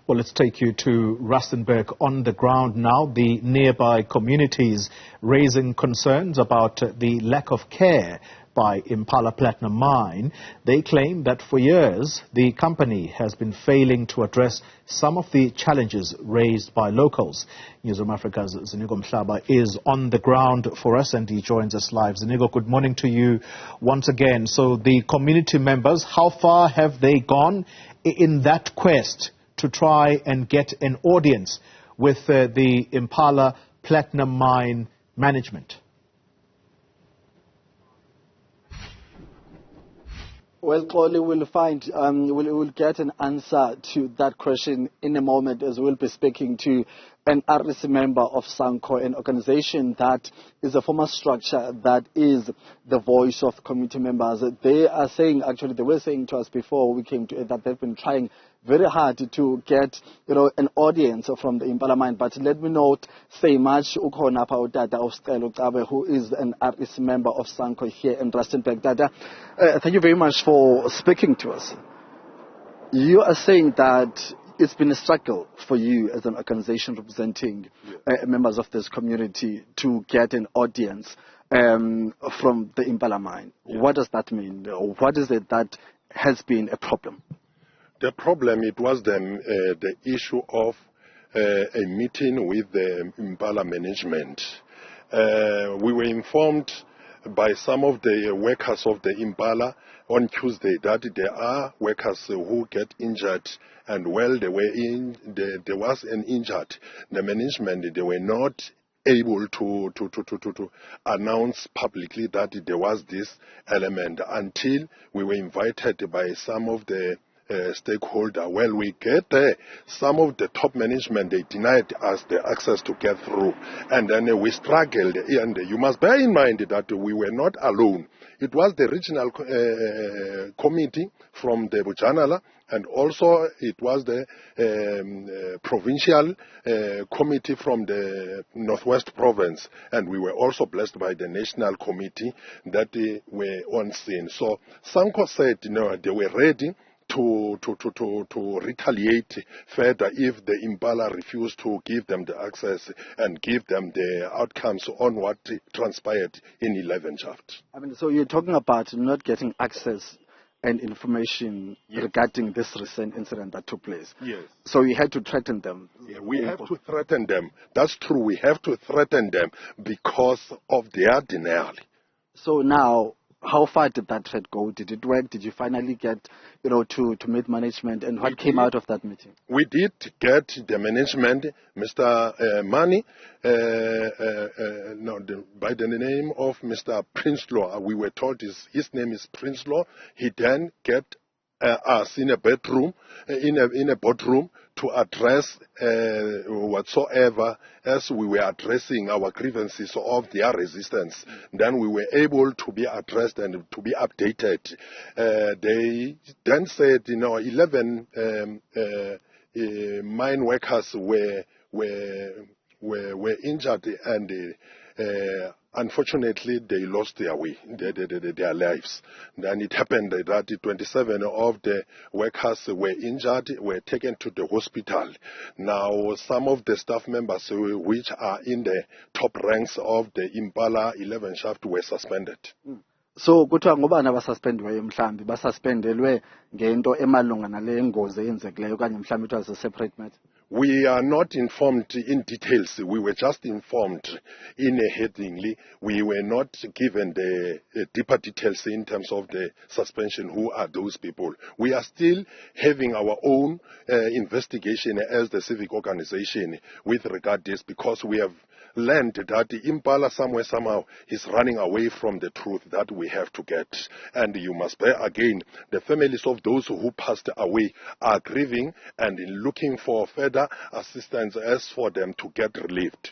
Well, let's take you to Rustenburg on the ground now. The nearby communities raising concerns about the lack of care by Impala Platinum Mine. They claim that for years the company has been failing to address some of the challenges raised by locals. Newzroom Afrika's Ziniko Mhlaba is on the ground for us and he joins us live. Ziniko, good morning to you once again. So the community members, how far have they gone in that quest to try and get an audience with the Impala Platinum Mine management? Well, Xoli, we'll get an answer to that question in a moment, as we'll be speaking to an RSC member of Ziniko, an organization that is a former structure that is the voice of community members. They are saying, actually, they were saying to us before we came to it that they've been trying very hard to get, an audience from the Impala mine. But let me not say much. Ukhona apha uTata uSicelo Cabe, who is an RSC member of Ziniko here in Rustenburg. Tata, thank you very much for speaking to us. You are saying that it's been a struggle for you as an organization representing members of this community to get an audience from the Impala mine. Yeah. What does that mean? What is it that has been a problem? The problem, it was the issue of a meeting with the Impala management. We were informed by some of the workers of the Impala on Tuesday that there are workers who get injured, and while they were there was an injured. The management, they were not able to announce publicly that there was this element until we were invited by some of the stakeholder. Well, we get there. Some of the top management, they denied us the access to get through. And then we struggled. And you must bear in mind that we were not alone. It was the regional committee from the Bujanala, and also it was the provincial committee from the Northwest Province. And we were also blessed by the national committee that were on scene. So Ziniko said, they were ready to retaliate further if the Impala refused to give them the access and give them the outcomes on what transpired in 11 shaft. I mean, so you're talking about not getting access and information regarding this recent incident that took place. Yes. So you had to threaten them. Yeah, we have to threaten them. That's true. We have to threaten them because of their denial. So now, how far did that threat go? Did it work? Did you finally get, to meet management? And what came out of that meeting? We did get the management, Mr. Mani, by the name of Mr. Prinsloo. We were told his name is Prinsloo. He then get us in a bedroom, in a boardroom, to address whatsoever as we were addressing our grievances of their resistance. Then we were able to be addressed and to be updated. They then said, 11 mine workers were injured, and unfortunately, they lost their way, their lives. Then it happened that 27 of the workers were injured, were taken to the hospital. Now, some of the staff members which are in the top ranks of the Impala 11 shaft were suspended. So kuthiwa ngobani abasuspendwe mhlambi basuspendelwe ngento emalunga nale ngozi eyenzekileyo okanye mhlambi it was a separate matter? We are not informed in details. We were just informed in a headingly. We were not given the deeper details in terms of the suspension. Who are those people? We are still having our own investigation as the civic organization with regard to this, because we have learned that the Impala somehow is running away from the truth that we have to get. And you must bear again, the families of those who passed away are grieving and looking for further assistance as for them to get relieved.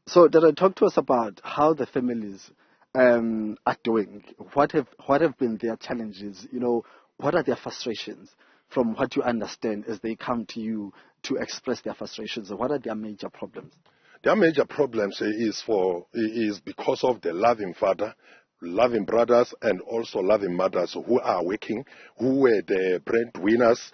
So did I talk to us about how the families are doing? What have been their challenges? What are their frustrations from what you understand as they come to you to express their frustrations? What are their major problems? Their major problems is because of the loving father, loving brothers, and also loving mothers who are working, who were the breadwinners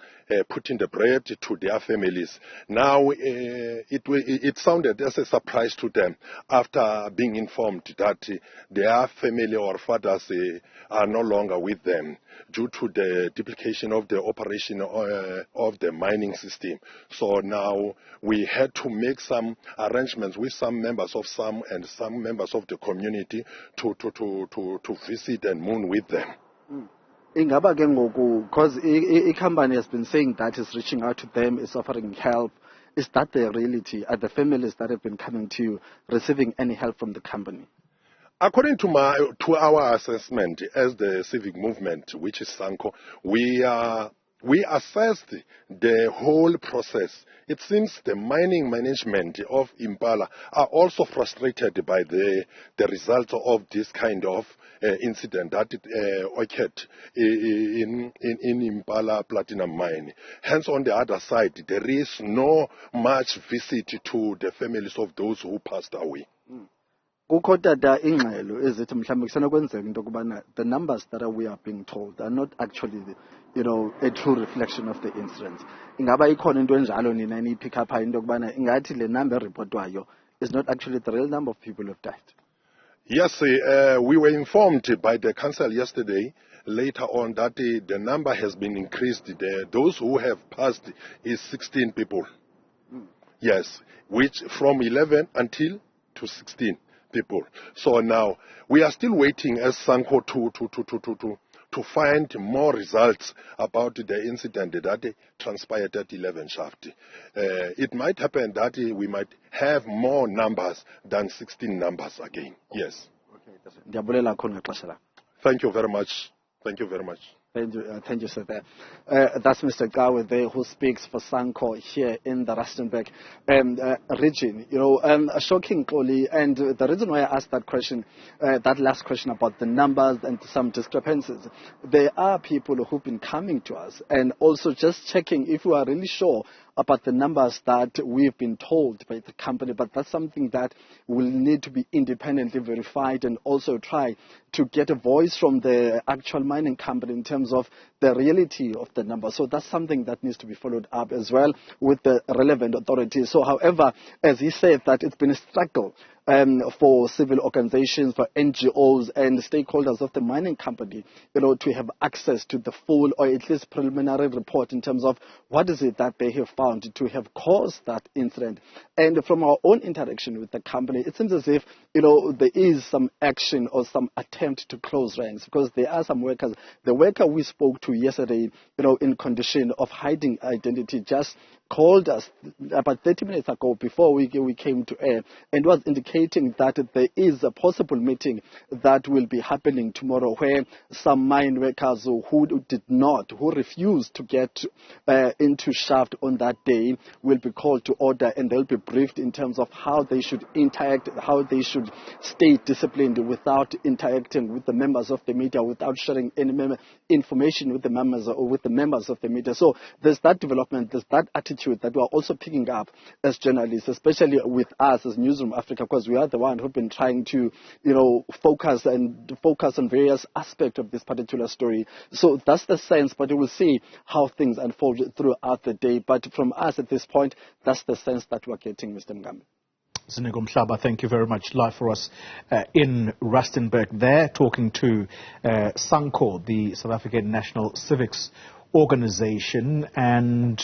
putting the bread to their families. Now, it sounded as a surprise to them after being informed that their family or fathers are no longer with them due to the duplication of the operation of the mining system. So now we had to make some arrangements with some members of SAM and some members of the community to visit and mourn with them. Ingaba ke ngoku, because a company has been saying that it's reaching out to them, is offering help. Is that the reality? Are the families that have been coming to you receiving any help from the company? According to our assessment as the civic movement, which is SANCO, we assessed the whole process. It seems the mining management of Impala are also frustrated by the results of this kind of incident that occurred in Impala Platinum Mine. Hence, on the other side, there is no much visit to the families of those who passed away. Kukho tata ingxelo ezithi mhlawumbe kusenokwenzeka into yokubana the numbers that we are being told are not actually, a true reflection of the incidents. Ingaba ikhona into enjalo nina eniyipick up into yokubana ingathi le number reportwayo is not actually the real number of people who have died? Yes, we were informed by the council yesterday, later on, that the number has been increased. Those who have passed is 16 people. Yes, which from 11 until to 16 people. So now we are still waiting as SANCO to find more results about the incident that transpired at 11 shaft. It might happen that we might have more numbers than 16 numbers again. Yes. Okay. Thank you very much. Thank you very much. Thank you, sir. That's Mr. Gawe there, who speaks for SANCO here in the Rustenburg region. Shocking, Koli. And the reason why I asked that question, that last question about the numbers and some discrepancies, there are people who've been coming to us and also just checking if we are really sure about the numbers that we've been told by the company, but that's something that will need to be independently verified and also try to get a voice from the actual mining company in terms of the reality of the numbers. So that's something that needs to be followed up as well with the relevant authorities. So however, as he said, that it's been a struggle for civil organizations, for NGOs and stakeholders of the mining company, to have access to the full or at least preliminary report in terms of what is it that they have found to have caused that incident. And from our own interaction with the company, it seems as if, there is some action or some attempt to close ranks, because there are some workers. The worker we spoke to yesterday, in condition of hiding identity, just called us about 30 minutes ago before we came to air and was indicating that there is a possible meeting that will be happening tomorrow where some mine workers who refused to get into shaft on that day will be called to order, and they'll be briefed in terms of how they should interact, how they should stay disciplined without interacting with the members of the media, without sharing any information with the members of the media. So there's that development, there's that attitude that we are also picking up as journalists, especially with us as Newzroom Afrika, because we are the one who've been trying to, focus on various aspects of this particular story. So that's the sense, but we will see how things unfold throughout the day. But from us at this point, that's the sense that we're getting, Mr. Mgambi. Ziniko Mhlaba, thank you very much. Live for us in Rustenburg there, talking to SANCO, the South African National Civics Organization, and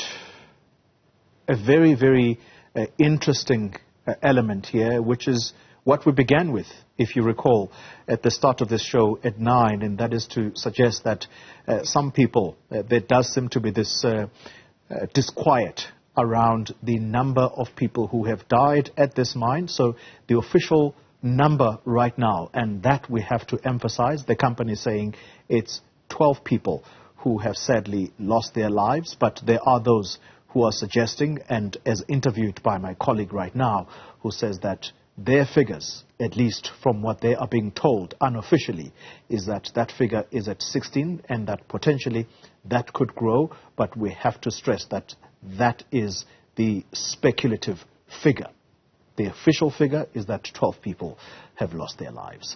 a very, very interesting element here, which is what we began with, if you recall, at the start of this show at 9, and that is to suggest that some people, there does seem to be this disquiet around the number of people who have died at this mine. So the official number right now, and that we have to emphasize, the company is saying it's 12 people who have sadly lost their lives, but there are those who are suggesting, and as interviewed by my colleague right now, who says that their figures, at least from what they are being told unofficially, is that that figure is at 16 and that potentially that could grow, but we have to stress that that is the speculative figure. The official figure is that 12 people have lost their lives.